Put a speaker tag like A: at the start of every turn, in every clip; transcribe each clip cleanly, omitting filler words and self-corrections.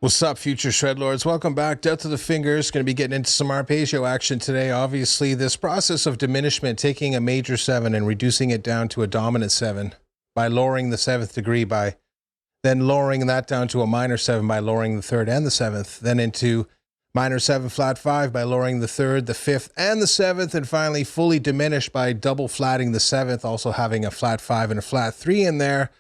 A: What's up, future shredlords? Welcome back. Death to the Fingers. Going to be getting into some arpeggio action today. Obviously, this process of diminishment, taking a major 7 and reducing it down to a dominant 7 by lowering the 7th degree, by then lowering that down to a minor 7 by lowering the 3rd and the 7th, then into minor 7 flat 5 by lowering the 3rd, the 5th, and the 7th, and finally fully diminished by double flatting the 7th, also having a flat 5 and a flat 3 in there.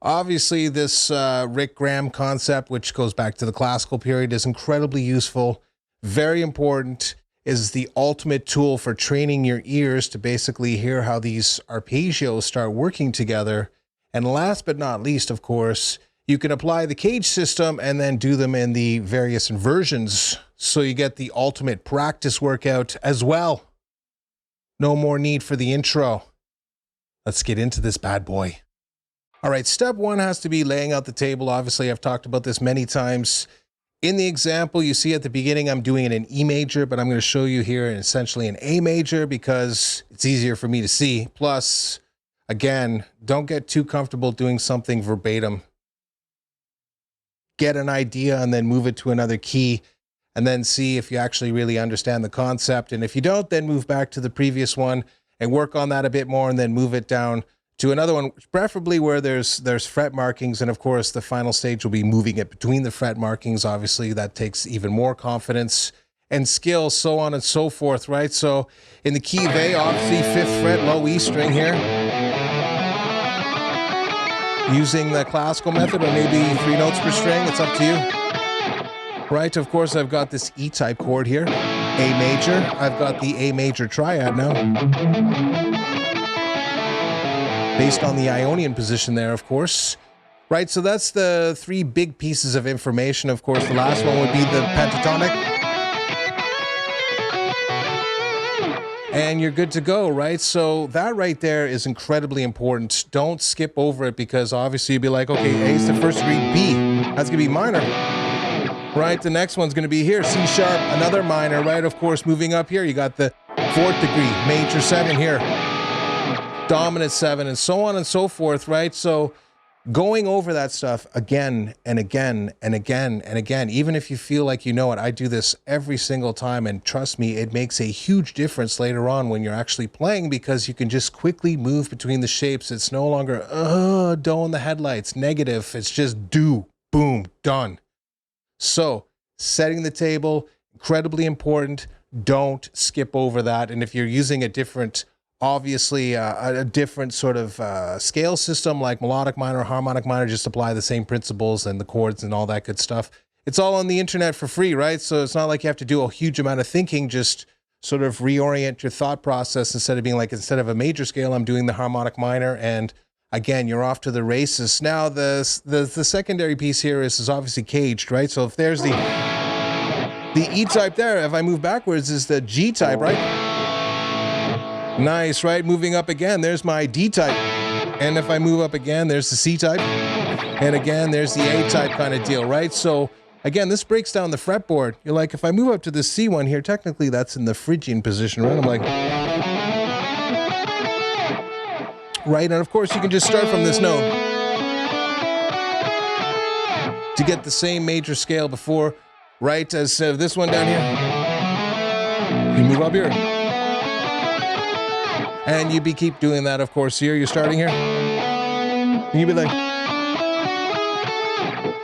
A: Obviously, this Rick Graham concept, which goes back to the classical period, is incredibly useful, very important, is the ultimate tool for training your ears to basically hear how these arpeggios start working together. And last but not least, of course, you can apply the CAGED system and then do them in the various inversions, so you get the ultimate practice workout as well. No more need for the intro. Let's get into this bad boy. All right, step 1 has to be laying out the table. Obviously, I've talked about this many times. In the example you see at the beginning, I'm doing it in E major, but I'm going to show you here in essentially an A major because it's easier for me to see. Plus, again, don't get too comfortable doing something verbatim. Get an idea and then move it to another key and then see if you actually really understand the concept. And if you don't, then move back to the previous one and work on that a bit more and then move it down to another one, preferably where there's fret markings. And of course, the final stage will be moving it between the fret markings. Obviously, that takes even more confidence and skill, so on and so forth, right? So in the key of A, obviously 5th fret, low E string here. Using the classical method, or maybe 3 notes per string, it's up to you. Right, of course, I've got this E-type chord here, A major. I've got the A major triad now, based on the Ionian position there, of course. Right, so that's the 3 big pieces of information. Of course, the last one would be the pentatonic. And you're good to go, right? So that right there is incredibly important. Don't skip over it, because obviously you'd be like, okay, A is the 1st degree, B, that's gonna be minor. Right, the next one's gonna be here, C sharp, another minor, right? Of course, moving up here, you got the 4th degree, major 7 here, dominant 7, and so on and so forth, right? So going over that stuff again and again and again and again, even if you feel like you know it, I do this every single time, and trust me, it makes a huge difference later on when you're actually playing, because you can just quickly move between the shapes. It's no longer, doe in the headlights, negative. It's just do, boom, done. So setting the table, incredibly important. Don't skip over that. And if you're using a different, obviously a different sort of scale system like melodic minor, harmonic minor, just apply the same principles and the chords and all that good stuff. It's all on the internet for free, right? So it's not like you have to do a huge amount of thinking. Just sort of reorient your thought process, instead of being like, instead of a major scale, I'm doing the harmonic minor, and again, you're off to the races. Now the secondary piece here is obviously caged, right? So if there's the E-type there, if I move backwards, is the G-type, right? Nice, right? Moving up again, there's my D-type. And if I move up again, there's the C-type. And again, there's the A-type kind of deal, right? So again, this breaks down the fretboard. You're like, if I move up to the C one here, technically that's in the Phrygian position, right? I'm like, right? And of course, you can just start from this note to get the same major scale before, right? As this one down here. You move up here. And you'd keep doing that, of course. Here, you're starting here. And you'd be like,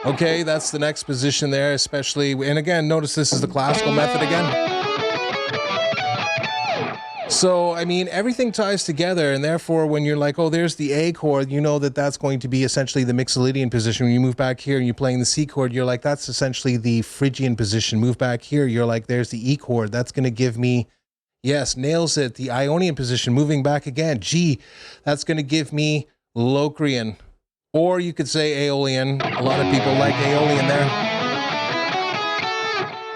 A: okay, that's the next position there, especially. And again, notice this is the classical method again. So, I mean, everything ties together. And therefore, when you're like, oh, there's the A chord, you know that that's going to be essentially the Mixolydian position. When you move back here and you're playing the C chord, you're like, that's essentially the Phrygian position. Move back here, you're like, there's the E chord. That's going to give me, yes, nails it, the Ionian position. Moving back again, G, that's going to give me Locrian. Or you could say Aeolian. A lot of people like Aeolian there.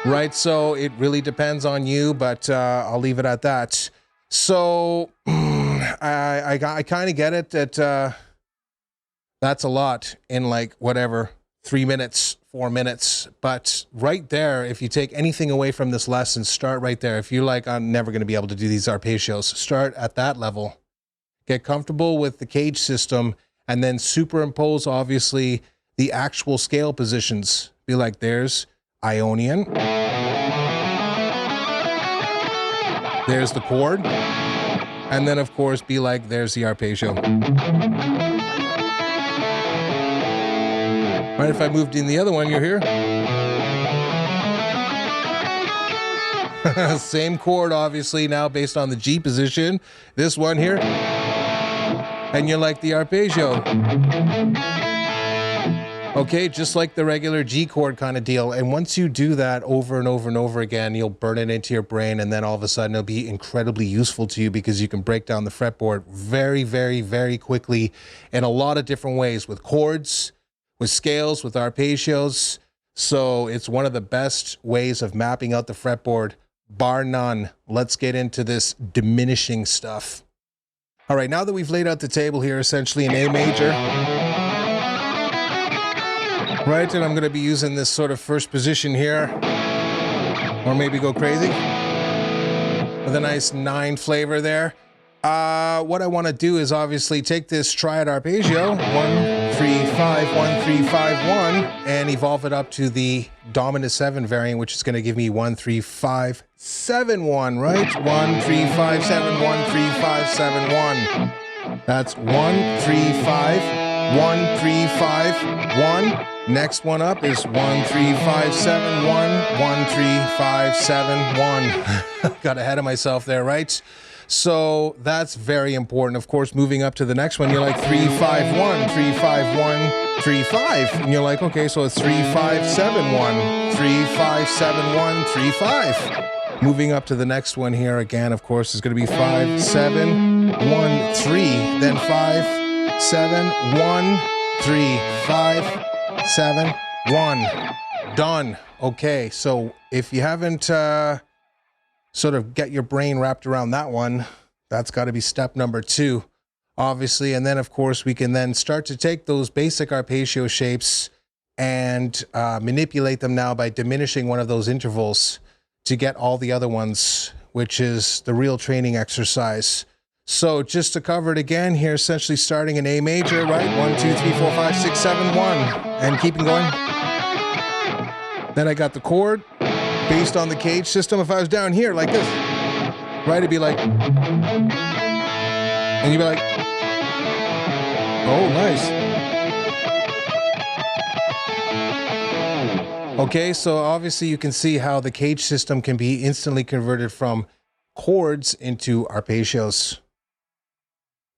A: Right, so it really depends on you, but I'll leave it at that. So I kind of get it that that's a lot in like whatever, 3 minutes, 4 minutes. But right there, if you take anything away from this lesson, start right there. If you're like, I'm never going to be able to do these arpeggios, start at that level. Get comfortable with the CAGED system, and then superimpose, obviously, the actual scale positions. Be like, there's Ionian. There's the chord. And then, of course, be like, there's the arpeggio. Right, if I moved in the other one, you're here. Same chord, obviously, now based on the G position. This one here. And you're like the arpeggio. Okay, just like the regular G chord kind of deal. And once you do that over and over and over again, you'll burn it into your brain, and then all of a sudden it'll be incredibly useful to you because you can break down the fretboard very, very, very quickly in a lot of different ways, with chords, with scales, with arpeggios. So it's one of the best ways of mapping out the fretboard, bar none. Let's get into this diminishing stuff. All right, now that we've laid out the table here, essentially in A major, right, and I'm going to be using this sort of first position here, or maybe go crazy with a nice 9 flavor there. What I want to do is obviously take this triad arpeggio, 1, 3, 5, 1, 3, 5, 1, and evolve it up to the dominant 7 variant, which is going to give me 1, 3, 5, 7, 1, right? 1, 3, 5, 7, 1, 3, 5, 7, 1. That's 1, 3, 5, 1, 3, 5, 1. Next one up is 1, 3, 5, 7, 1, 1, 3, 5, 7, 1. Got ahead of myself there, right? So that's very important. Of course, moving up to the next one, you're like 3, 5, 1, 3, 5, 1, 3, 5. And you're like, okay, so it's 3, 5, 7, 1, 3, 5, 7, 1, 3, 5. Moving up to the next one here again, of course, is going to be 5, 7, 1, 3. Then 5, 7, 1, 3, 5, 7, 1. Done. Okay, so if you haven't sort of get your brain wrapped around that one, that's got to be step number 2, obviously. And then, of course, we can then start to take those basic arpeggio shapes and manipulate them now by diminishing one of those intervals to get all the other ones, which is the real training exercise. So just to cover it again here, essentially starting in A major, right? 1, 2, 3, 4, 5, 6, 7, 1, and keeping going. Then I got the chord based on the CAGED system. If I was down here like this, right, it'd be like, and you'd be like, oh, nice. Okay, so obviously you can see how the CAGED system can be instantly converted from chords into arpeggios.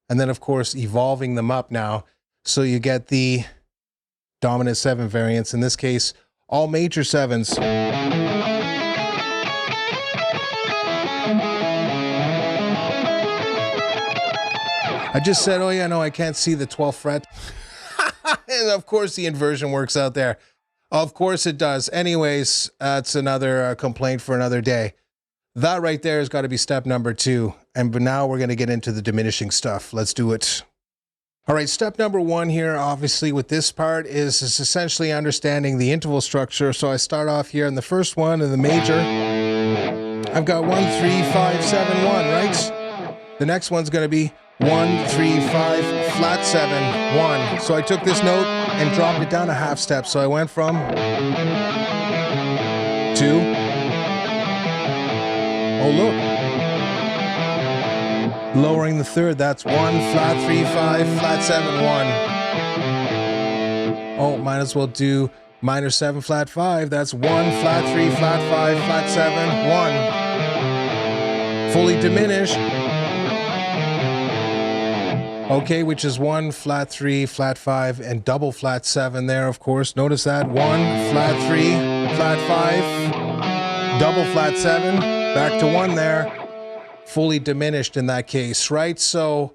A: And then, of course, evolving them up now. So you get the dominant 7 variants, in this case, all major 7s. I just said, oh yeah, no, I can't see the 12th fret. And of course the inversion works out there. Of course it does. Anyways, that's another complaint for another day. That right there has got to be step number 2. And now we're going to get into the diminishing stuff. Let's do it. All right, step number 1 here, obviously with this part, is essentially understanding the interval structure. So I start off here in the first one in the major. I've got 1, 3, 5, 7, 1, right? The next one's going to be 1, 3, 5, flat 7, 1. So I took this note and dropped it down a half step. So I went from 2. Oh, look. Lowering the third, that's 1, flat 3, 5, flat 7, 1. Oh, might as well do minor 7, flat 5. That's 1, flat 3, flat 5, flat 7, 1. Fully diminished. Okay, which is 1, flat 3, flat 5, and double flat 7 there, of course. Notice that. 1, flat 3, flat 5, double flat 7, back to 1 there. Fully diminished in that case, right? So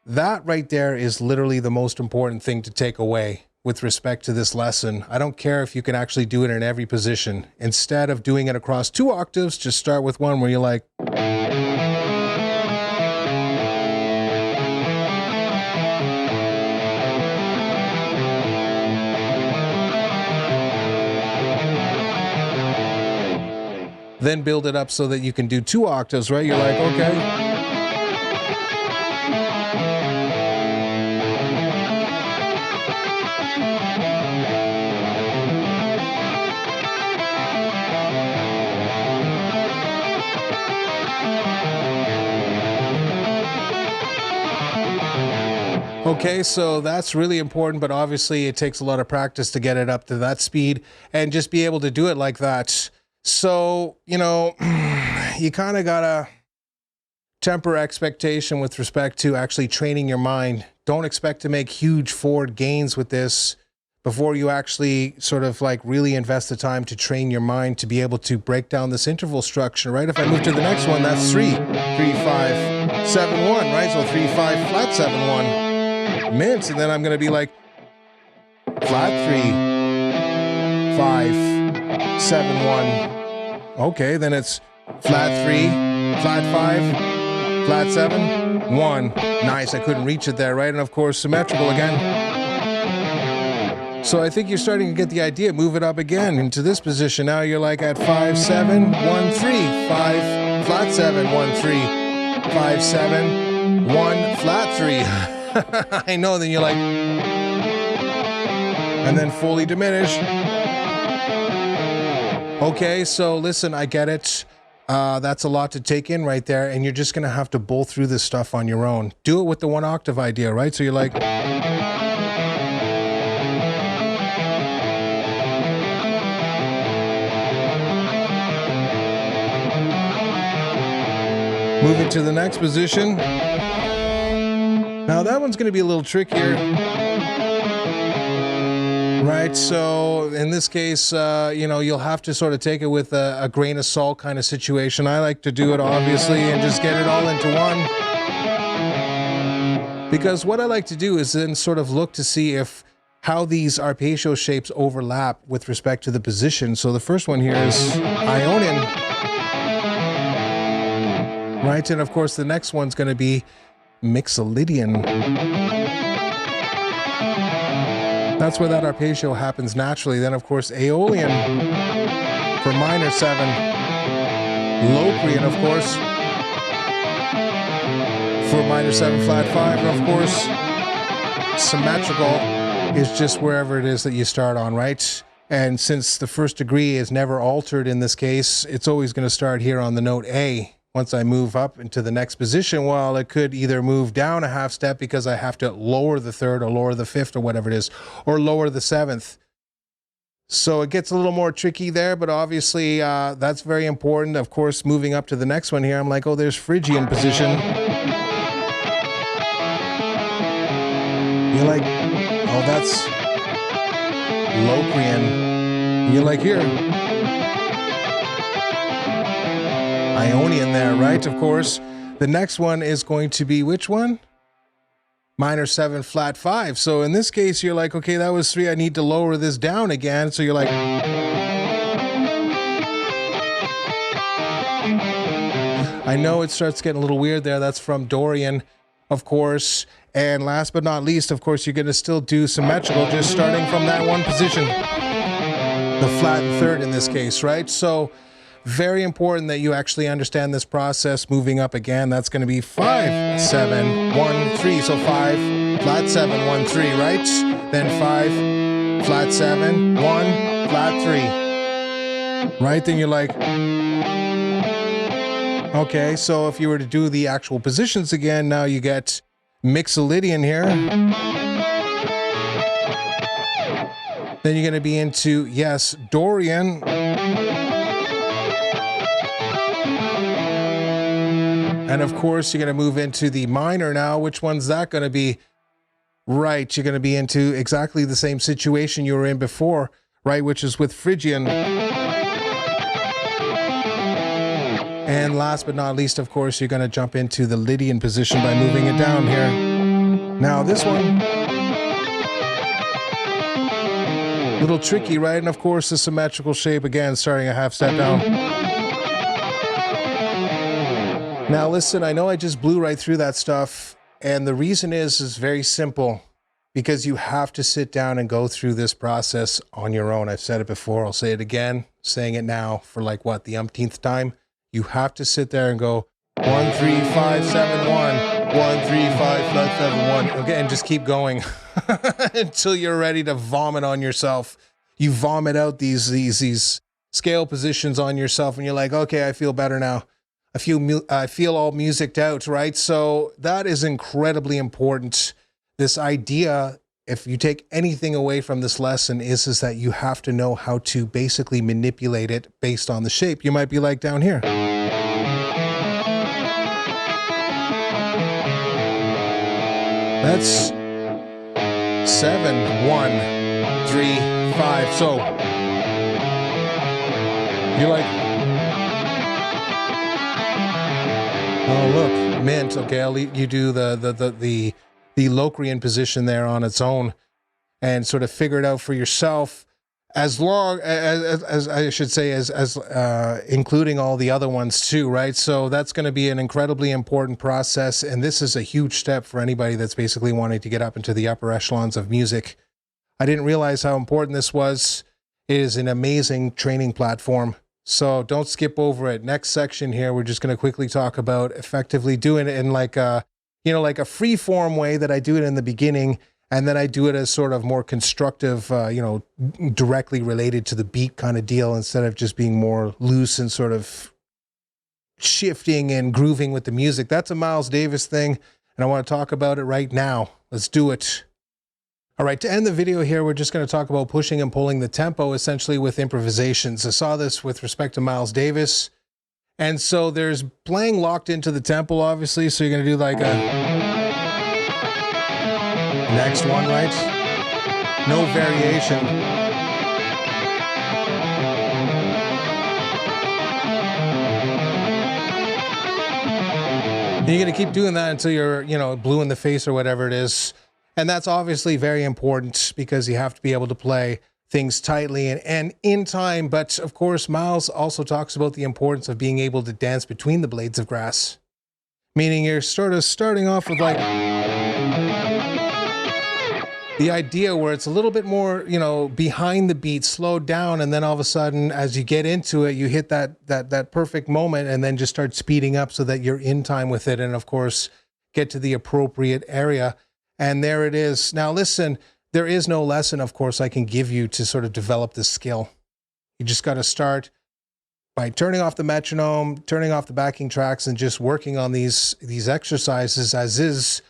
A: that right there is literally the most important thing to take away with respect to this lesson. I don't care if you can actually do it in every position. Instead of doing it across 2 octaves, just start with one where you're like, then build it up so that you can do 2 octaves, right? You're like, okay. Okay, so that's really important, but obviously it takes a lot of practice to get it up to that speed and just be able to do it like that. So, you know, you kind of gotta temper expectation with respect to actually training your mind. Don't expect to make huge forward gains with this before you actually sort of like really invest the time to train your mind to be able to break down this interval structure, right? If I move to the next one, that's 3, 3, 5, 7, 1, right? So 3, 5, flat 7, 1, mint, and then I'm gonna be like flat 3, 5, 7, 1. Okay, then it's flat 3, flat 5, flat 7, 1. Nice, I couldn't reach it there, right? And of course, symmetrical again. So I think you're starting to get the idea. Move it up again into this position. Now you're like at 5, 7, 1, 3, 5, flat 7, 1, 3, 5, 7, 1, flat 3. I know, then you're like, and then fully diminish. Okay, so listen, I get it. That's a lot to take in right there, and you're just gonna have to bowl through this stuff on your own. Do it with the 1 octave idea, right? So you're like, move it to the next position. Now that one's going to be a little trickier, right? So in this case, you know, you'll have to sort of take it with a grain of salt kind of situation. I like to do it obviously and just get it all into one. Because what I like to do is then sort of look to see if how these arpeggio shapes overlap with respect to the position. So the first one here is Ionian. Right, and of course the next one's going to be Mixolydian. That's where that arpeggio happens naturally. Then of course Aeolian for minor 7. Locrian, of course, for minor 7 flat 5. And of course symmetrical is just wherever it is that you start on, right? And since the first degree is never altered in this case, it's always going to start here on the note A. Once I move up into the next position, well, it could either move down a half step because I have to lower the 3rd or lower the 5th or whatever it is, or lower the 7th. So it gets a little more tricky there, but obviously that's very important. Of course, moving up to the next one here, I'm like, oh, there's Phrygian position. You're like, oh, that's Locrian. You're like, here. Ionian there, right? Of course. The next one is going to be which one? Minor 7 flat 5. So in this case, you're like, okay, that was 3. I need to lower this down again. So you're like, I know it starts getting a little weird there. That's from Dorian, of course. And last but not least, of course, you're going to still do symmetrical, just starting from that one position. The flat 3rd in this case, right? So very important that you actually understand this process. Moving up again, that's going to be 5, 7, 1, 3. So 5, flat 7, 1, 3, right? Then 5, flat 7, 1, flat 3. Right? Then you're like, okay, so if you were to do the actual positions again, now you get Mixolydian here. Then you're going to be into, yes, Dorian. And of course, you're going to move into the minor now. Which one's that going to be? Right, you're going to be into exactly the same situation you were in before, right? Which is with Phrygian. And last but not least, of course, you're going to jump into the Lydian position by moving it down here. Now this one, a little tricky, right? And of course, the symmetrical shape again, starting a half step down. Now listen, I know I just blew right through that stuff, and the reason is very simple, because you have to sit down and go through this process on your own. I've said it before, I'll say it again, saying it now for like what, the umpteenth time. You have to sit there and go 1, 3, 5, 7, 1, 1, 3, 5, flat 7, 1. Okay, and just keep going until you're ready to vomit on yourself. You vomit out these scale positions on yourself, and you're like, okay, I feel better now. I feel all musiced out, right? So that is incredibly important this idea, if you take anything away from this lesson, is that you have to know how to basically manipulate it based on the shape. You might be like down here. That's 7, 1, 3, 5. So you're like, oh look, mint. Okay, I'll let you do the Locrian position there on its own, and sort of figure it out for yourself. As long as I should say, as including all the other ones too, right? So that's going to be an incredibly important process, and this is a huge step for anybody that's basically wanting to get up into the upper echelons of music. I didn't realize how important this was. It is an amazing training platform, so don't skip over it. Next section here, we're just going to quickly talk about effectively doing it in like a, like a free form way that I do it in the beginning. And then I do it as sort of more constructive, directly related to the beat kind of deal, instead of just being more loose and sort of shifting and grooving with the music. That's a Miles Davis thing, and I want to talk about it right now. Let's do it. All right, to end the video here, we're just going to talk about pushing and pulling the tempo, essentially with improvisations. I saw this with respect to Miles Davis. And so there's playing locked into the tempo, obviously, so you're going to do like a... Next one, right? No variation. And you're going to keep doing that until you're, blue in the face or whatever it is. And that's obviously very important because you have to be able to play things tightly and in time. But of course, Miles also talks about the importance of being able to dance between the blades of grass. Meaning you're sort of starting off with like... the idea where it's a little bit more, behind the beat, slowed down, and then all of a sudden, as you get into it, you hit that perfect moment, and then just start speeding up so that you're in time with it, and of course, get to the appropriate area. And there it is. Now, listen, there is no lesson, of course, I can give you to sort of develop this skill. You just got to start by turning off the metronome, turning off the backing tracks, and just working on these exercises as is.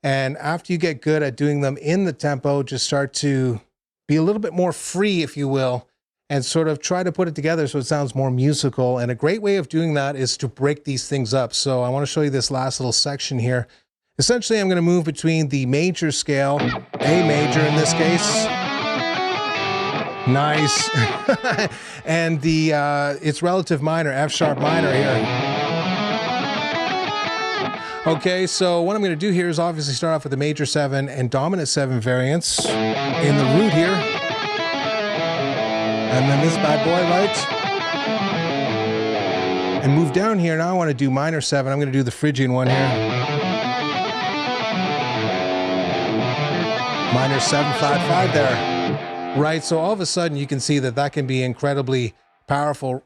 A: And after you get good at doing them in the tempo, just start to be a little bit more free, if you will, and sort of try to put it together so it sounds more musical. And a great way of doing that is to break these things up. So I want to show you this last little section here. Essentially, I'm going to move between the major scale, A major in this case. Nice. And its relative minor, F sharp minor here. Okay, so what I'm going to do here is obviously start off with the major 7 and dominant 7 variants in the root here. And then this bad boy, right? And move down here. Now I want to do minor 7. I'm going to do the Phrygian one here. Minor 7, flat 5 there. Right, so all of a sudden you can see that can be incredibly powerful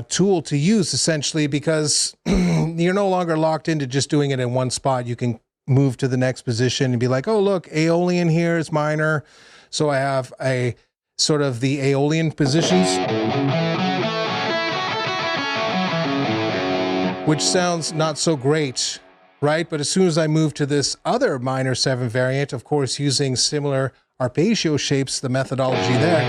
A: tool to use, essentially, because you're no longer locked into just doing it in one spot. You can move to the next position and be like, oh, look, Aeolian here is minor. So I have a sort of the Aeolian positions, which sounds not so great, right? But as soon as I move to this other minor 7 variant, of course, using similar arpeggio shapes, the methodology there,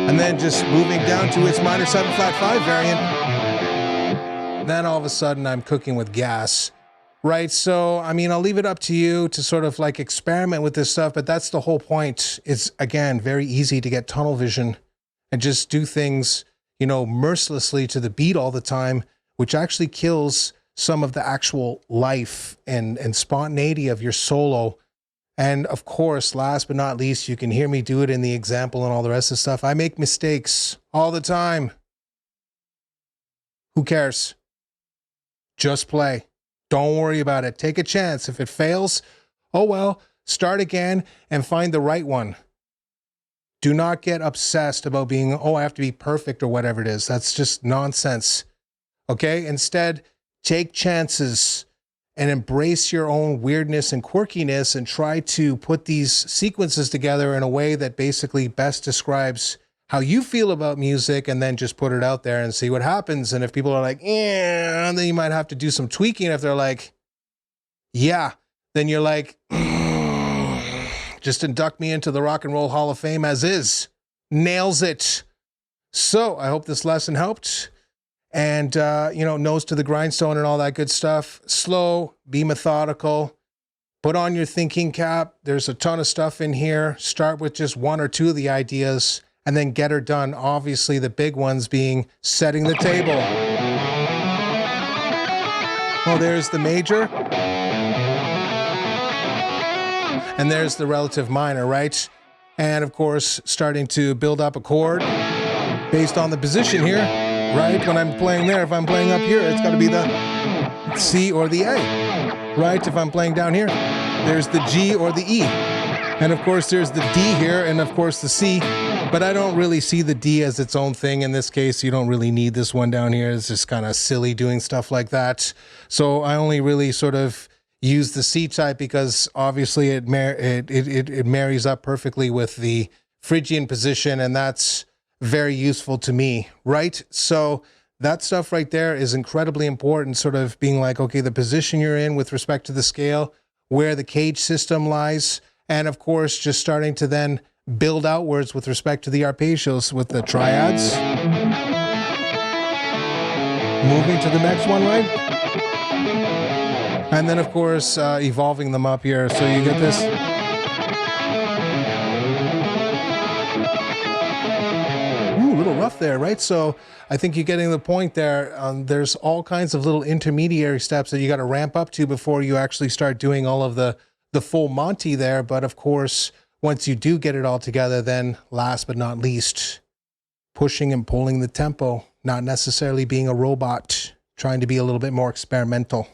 A: and then just moving down to its minor 7 flat 5 variant, then all of a sudden I'm cooking with gas, right? So, I mean, I'll leave it up to you to sort of like experiment with this stuff, but that's the whole point. It's, again, very easy to get tunnel vision and just do things, mercilessly to the beat all the time, which actually kills some of the actual life and spontaneity of your solo. And of course, last but not least, you can hear me do it in the example and all the rest of the stuff. I make mistakes all the time. Who cares? Just play. Don't worry about it. Take a chance. If it fails, oh well, start again and find the right one. Do not get obsessed about being, I have to be perfect or whatever it is. That's just nonsense. Okay? Instead, take chances and embrace your own weirdness and quirkiness and try to put these sequences together in a way that basically best describes how you feel about music, and then just put it out there and see what happens. And if people are like, and then you might have to do some tweaking if they're like, yeah, then you're like, just induct me into the Rock and Roll Hall of Fame as is. Nails it. So I hope this lesson helped. And, you know, nose to the grindstone and all that good stuff. Slow, be methodical. Put on your thinking cap. There's a ton of stuff in here. Start with just one or two of the ideas and then get her done. Obviously, the big ones being setting the table. Oh, there's the major. And there's the relative minor, right? And of course, starting to build up a chord based on the position here, right? When I'm playing there, if I'm playing up here, it's got to be the C or the A, right? If I'm playing down here, there's the G or the E. And of course, there's the D here, and of course the C. But I don't really see the D as its own thing in this case. You don't really need this one down here. It's just kind of silly doing stuff like that. So I only really sort of use the C type because obviously it marries up perfectly with the Phrygian position, and that's very useful to me, right? So that stuff right there is incredibly important, sort of being like, okay, the position you're in with respect to the scale, where the CAGED system lies, and of course, just starting to then build outwards with respect to the arpeggios with the triads. Moving to the next one, right? And then, of course, evolving them up here. So you get this. Ooh, a little rough there, right? So I think you're getting the point there. There's all kinds of little intermediary steps that you got to ramp up to before you actually start doing all of the full Monty there. But of course, once you do get it all together, then last but not least, pushing and pulling the tempo, not necessarily being a robot, trying to be a little bit more experimental.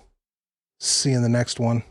A: See you in the next one.